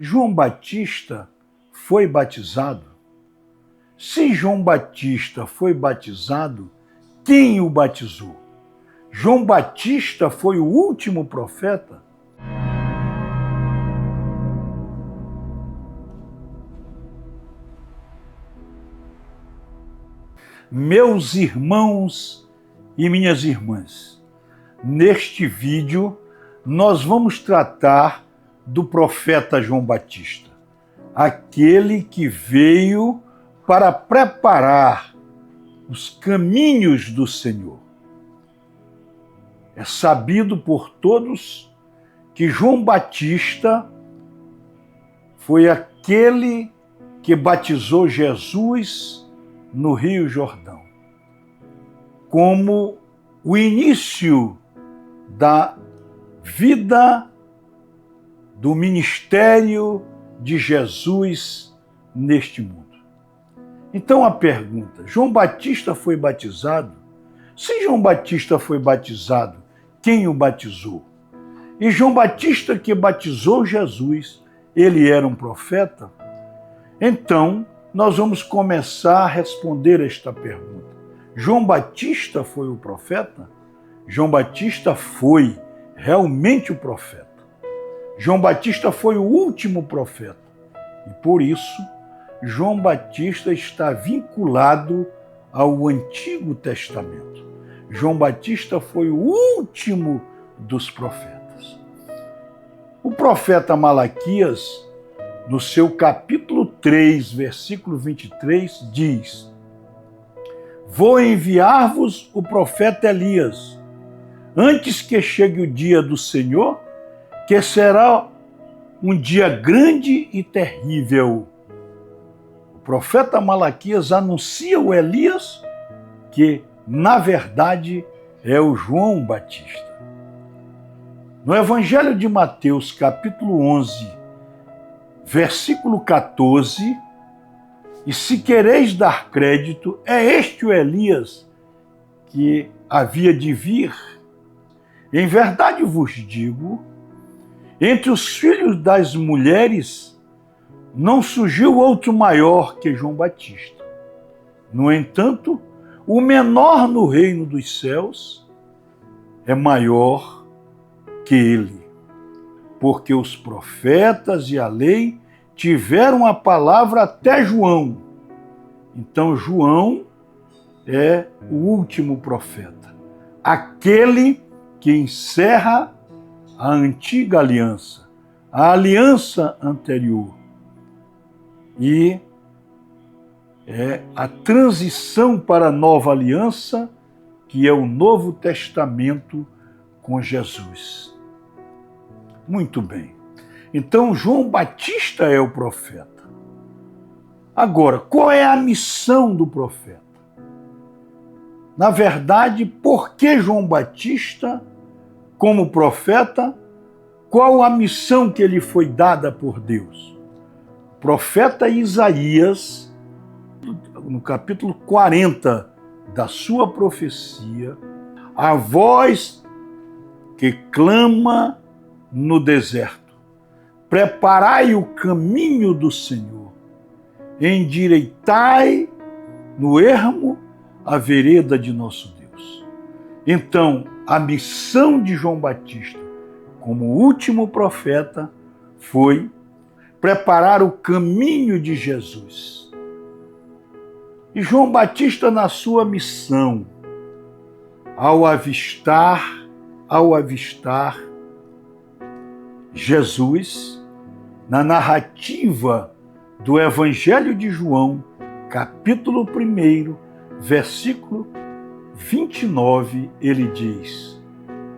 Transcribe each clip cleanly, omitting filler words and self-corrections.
João Batista foi batizado? Se João Batista foi batizado, quem o batizou? João Batista foi o último profeta? Meus irmãos e minhas irmãs, neste vídeo nós vamos tratar do profeta João Batista, aquele que veio para preparar os caminhos do Senhor. É sabido por todos que João Batista foi aquele que batizou Jesus no Rio Jordão, como o início da vida do ministério de Jesus neste mundo. Então a pergunta, João Batista foi batizado? Se João Batista foi batizado, quem o batizou? E João Batista que batizou Jesus, ele era um profeta? Então, nós vamos começar a responder esta pergunta. João Batista foi o profeta? João Batista foi realmente o profeta. João Batista foi o último profeta. E por isso, João Batista está vinculado ao Antigo Testamento. João Batista foi o último dos profetas. O profeta Malaquias, no seu capítulo 3, versículo 23, diz: Vou enviar-vos o profeta Elias, antes que chegue o dia do Senhor, que será um dia grande e terrível. O profeta Malaquias anuncia o Elias, que, na verdade, é o João Batista. No Evangelho de Mateus, capítulo 11, versículo 14, e se quereis dar crédito, é este o Elias que havia de vir. Em verdade vos digo, entre os filhos das mulheres não surgiu outro maior que João Batista. No entanto, o menor no reino dos céus é maior que ele, porque os profetas e a lei tiveram a palavra até João. Então João é o último profeta, aquele que encerra a antiga aliança, a aliança anterior. E é a transição para a nova aliança, que é o Novo Testamento com Jesus. Muito bem. Então, João Batista é o profeta. Agora, qual é a missão do profeta? Na verdade, por que João Batista, como profeta, qual a missão que lhe foi dada por Deus? O profeta Isaías, no capítulo 40 da sua profecia, a voz que clama no deserto: preparai o caminho do Senhor, endireitai no ermo a vereda de nosso Deus. Então, a missão de João Batista, como último profeta, foi preparar o caminho de Jesus. E João Batista, na sua missão, ao avistar Jesus, na narrativa do Evangelho de João, capítulo 1, versículo 29, ele diz: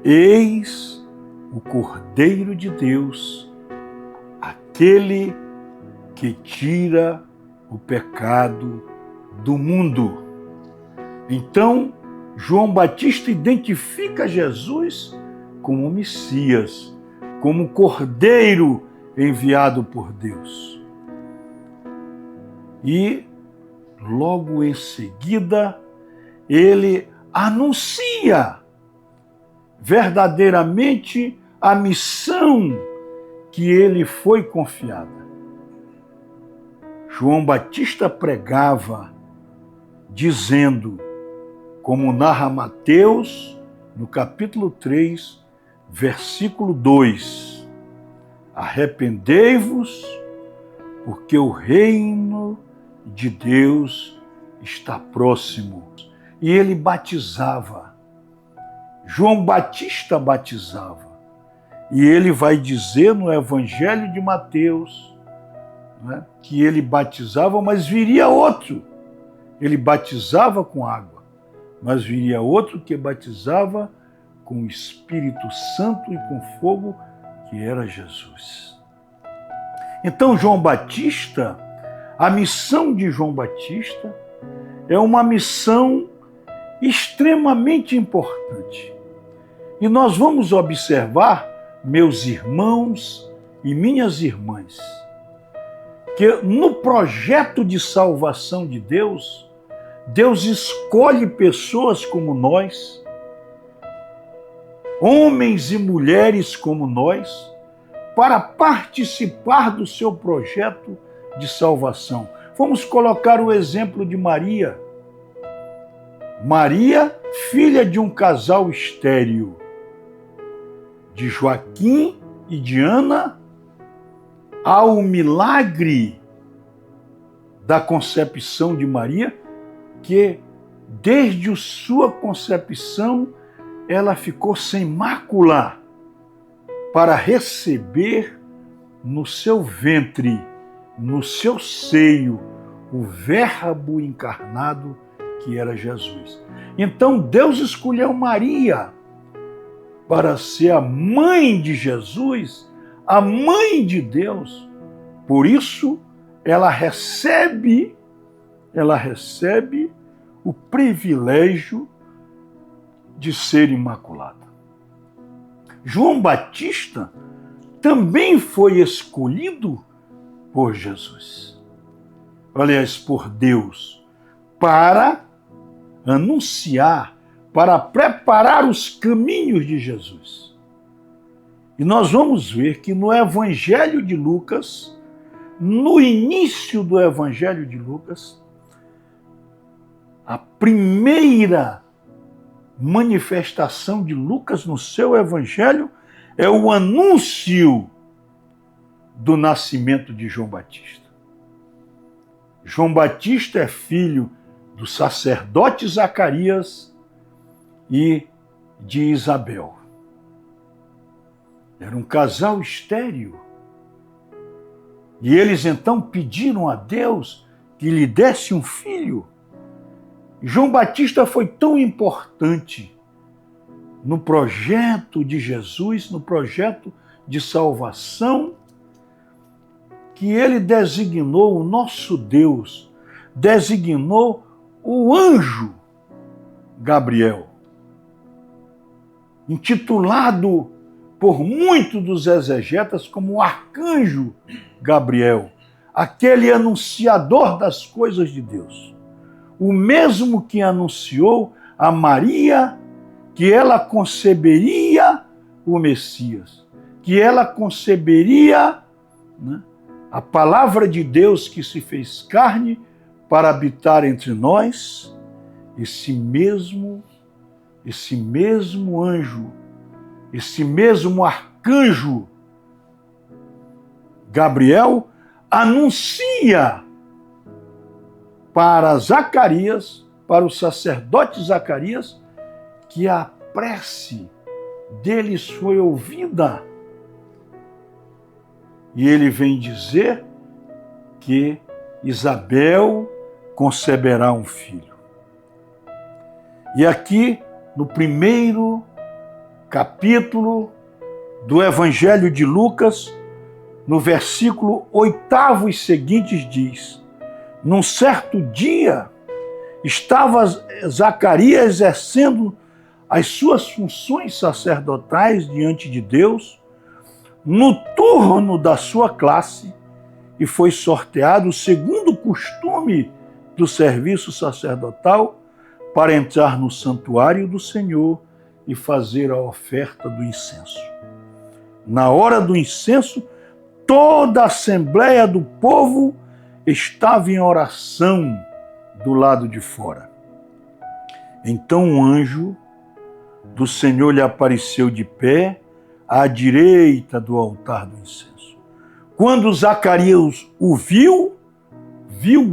Eis o Cordeiro de Deus, aquele que tira o pecado do mundo. Então, João Batista identifica Jesus como o Messias, como o Cordeiro enviado por Deus. E, logo em seguida, ele anuncia verdadeiramente a missão que ele foi confiada. João Batista pregava dizendo, como narra Mateus, no capítulo 3, versículo 2, arrependei-vos, porque o reino de Deus está próximo. E ele batizava. João Batista batizava. E ele vai dizer no Evangelho de Mateus, né, que ele batizava, mas viria outro. Ele batizava com água, mas viria outro que batizava com o Espírito Santo e com fogo, que era Jesus. Então, João Batista, a missão de João Batista é uma missão extremamente importante. E nós vamos observar, meus irmãos e minhas irmãs, que no projeto de salvação de Deus, Deus escolhe pessoas como nós, homens e mulheres como nós, para participar do seu projeto de salvação. Vamos colocar o exemplo de Maria. Maria, filha de um casal estéril, de Joaquim e de Ana, ao milagre da concepção de Maria, que desde sua concepção ela ficou sem mácula para receber no seu ventre, no seu seio, o Verbo encarnado que era Jesus. Então Deus escolheu Maria para ser a mãe de Jesus, a mãe de Deus. Por isso ela recebe o privilégio de ser imaculada. João Batista também foi escolhido por Jesus, aliás, por Deus, para anunciar, para preparar os caminhos de Jesus. E nós vamos ver que no Evangelho de Lucas, no início do Evangelho de Lucas, a primeira manifestação de Lucas no seu Evangelho é o anúncio do nascimento de João Batista. João Batista é filho do sacerdote Zacarias e de Isabel. Era um casal estéril. E eles então pediram a Deus que lhe desse um filho. João Batista foi tão importante no projeto de Jesus, no projeto de salvação, que ele designou, o nosso Deus, designou o anjo Gabriel, intitulado por muitos dos exegetas como o arcanjo Gabriel, aquele anunciador das coisas de Deus. O mesmo que anunciou a Maria que ela conceberia o Messias, que ela conceberia, né, a palavra de Deus que se fez carne para habitar entre nós. Esse mesmo anjo, esse mesmo arcanjo Gabriel anuncia para Zacarias, para o sacerdote Zacarias, que a prece deles foi ouvida. E ele vem dizer que Isabel conceberá um filho. E aqui, no primeiro capítulo do Evangelho de Lucas, no versículo 8 e seguintes, diz: num certo dia, estava Zacarias exercendo as suas funções sacerdotais diante de Deus, no turno da sua classe, e foi sorteado, segundo o costume do serviço sacerdotal, para entrar no santuário do Senhor e fazer a oferta do incenso. Na hora do incenso, toda a assembleia do povo estava em oração do lado de fora. Então um anjo do Senhor lhe apareceu de pé à direita do altar do incenso. Quando Zacarias o viu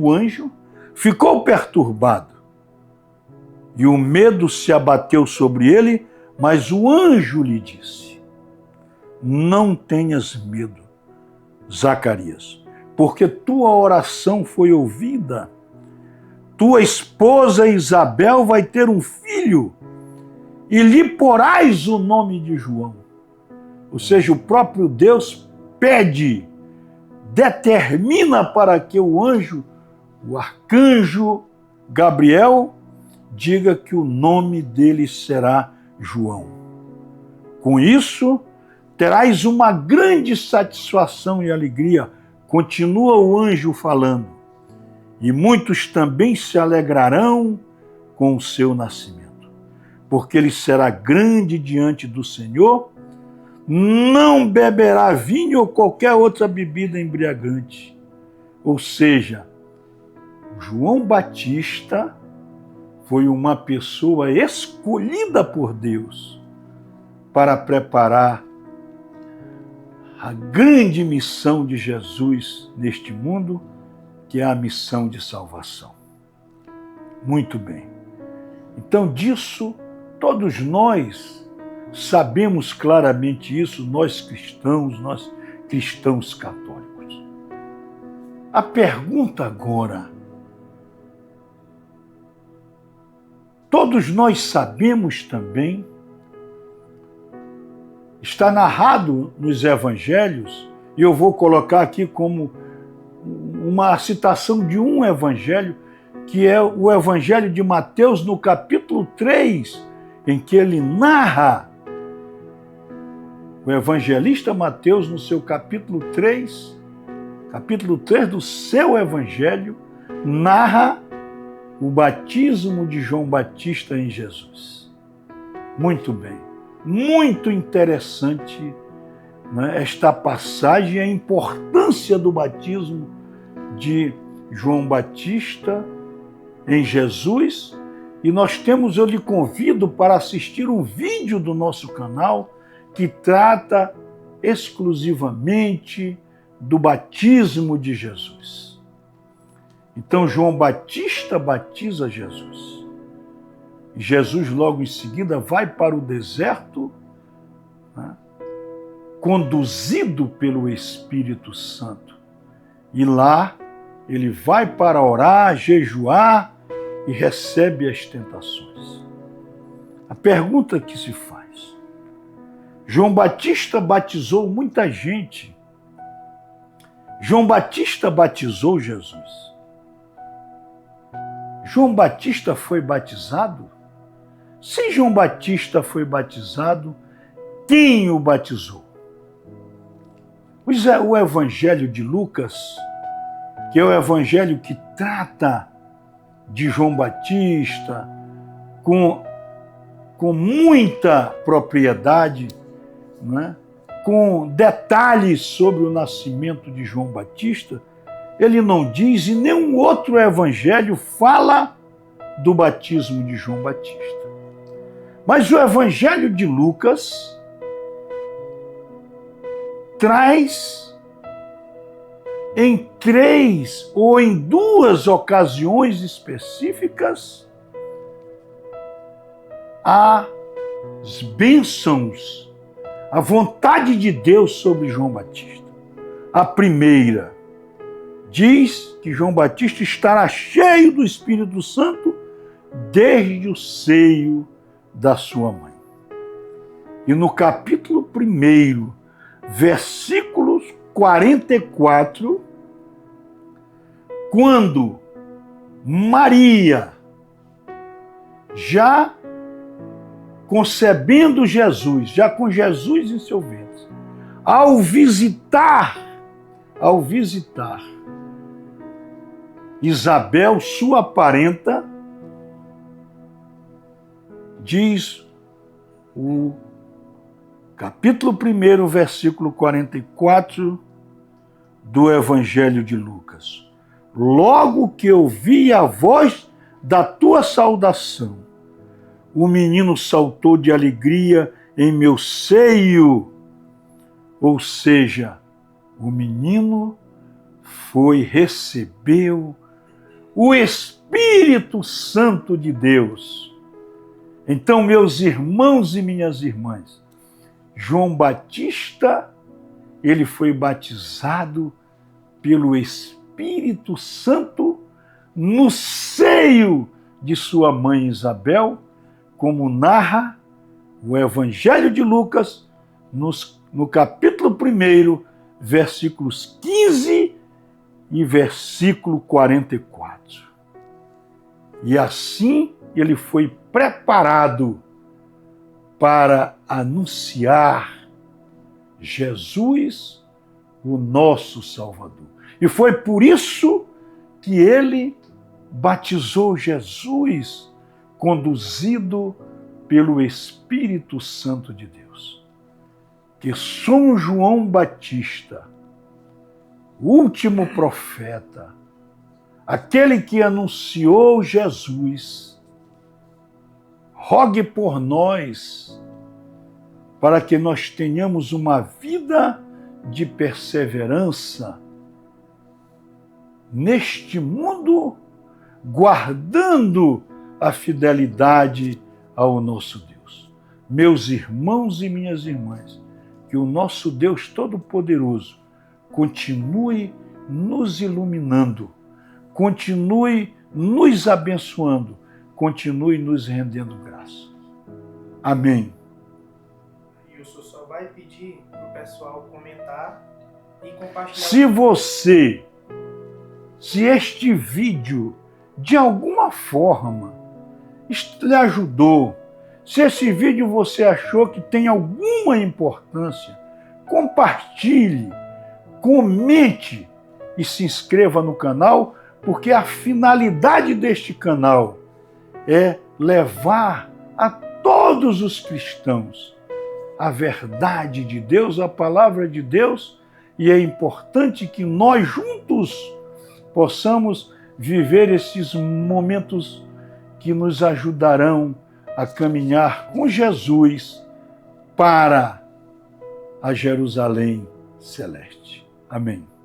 o anjo, ficou perturbado. E o medo se abateu sobre ele, mas o anjo lhe disse: não tenhas medo, Zacarias, porque tua oração foi ouvida. Tua esposa Isabel vai ter um filho e lhe porás o nome de João. Ou seja, o próprio Deus pede, determina para que o anjo, o arcanjo Gabriel, diga que o nome dele será João. Com isso, terás uma grande satisfação e alegria. Continua o anjo falando. E muitos também se alegrarão com o seu nascimento, porque ele será grande diante do Senhor, não beberá vinho ou qualquer outra bebida embriagante. Ou seja, João Batista foi uma pessoa escolhida por Deus para preparar a grande missão de Jesus neste mundo, que é a missão de salvação. Muito bem. Então, disso, todos nós sabemos claramente isso, nós cristãos católicos. A pergunta agora: todos nós sabemos também, está narrado nos evangelhos, e eu vou colocar aqui como uma citação de um evangelho, que é o evangelho de Mateus, no capítulo 3, em que ele narra, o evangelista Mateus, no seu capítulo 3 do seu evangelho, narra o batismo de João Batista em Jesus. Muito bem, muito interessante, né, esta passagem e a importância do batismo de João Batista em Jesus. E eu lhe convido para assistir um vídeo do nosso canal que trata exclusivamente do batismo de Jesus. Então João Batista batiza Jesus. E Jesus logo em seguida vai para o deserto, né, conduzido pelo Espírito Santo. E lá ele vai para orar, jejuar e recebe as tentações. A pergunta que se faz: João Batista batizou muita gente. João Batista batizou Jesus. João Batista foi batizado? Se João Batista foi batizado, quem o batizou? Pois é, o Evangelho de Lucas, que é o evangelho que trata de João Batista com muita propriedade, né? Com detalhes sobre o nascimento de João Batista, ele não diz, e nenhum outro evangelho fala do batismo de João Batista. Mas o evangelho de Lucas traz em 3 ou em 2 ocasiões específicas as bênçãos, a vontade de Deus sobre João Batista. A primeira diz que João Batista estará cheio do Espírito Santo desde o seio da sua mãe. E no capítulo 1, versículos 44, quando Maria, já concebendo Jesus, já com Jesus em seu ventre, ao visitar Isabel, sua parenta, diz o capítulo 1, versículo 44, do Evangelho de Lucas. Logo que ouvi a voz da tua saudação, o menino saltou de alegria em meu seio. Ou seja, o menino recebeu o Espírito Santo de Deus. Então, meus irmãos e minhas irmãs, João Batista, ele foi batizado pelo Espírito Santo no seio de sua mãe Isabel, como narra o Evangelho de Lucas, no capítulo 1, versículos 15 e versículo 44. E assim ele foi preparado para anunciar Jesus, o nosso Salvador. E foi por isso que ele batizou Jesus, conduzido pelo Espírito Santo de Deus. Que São João Batista, o último profeta, aquele que anunciou Jesus, rogue por nós, para que nós tenhamos uma vida de perseverança neste mundo, guardando a fidelidade ao nosso Deus. Meus irmãos e minhas irmãs, que o nosso Deus Todo-Poderoso continue nos iluminando, continue nos abençoando, continue nos rendendo graça. Amém. E o senhor só vai pedir para o pessoal comentar e compartilhar. Se este vídeo, de alguma forma, lhe ajudou, se esse vídeo você achou que tem alguma importância, compartilhe, comente e se inscreva no canal, porque a finalidade deste canal é levar a todos os cristãos a verdade de Deus, a palavra de Deus, e é importante que nós juntos possamos viver esses momentos que nos ajudarão a caminhar com Jesus para a Jerusalém celeste. Amém.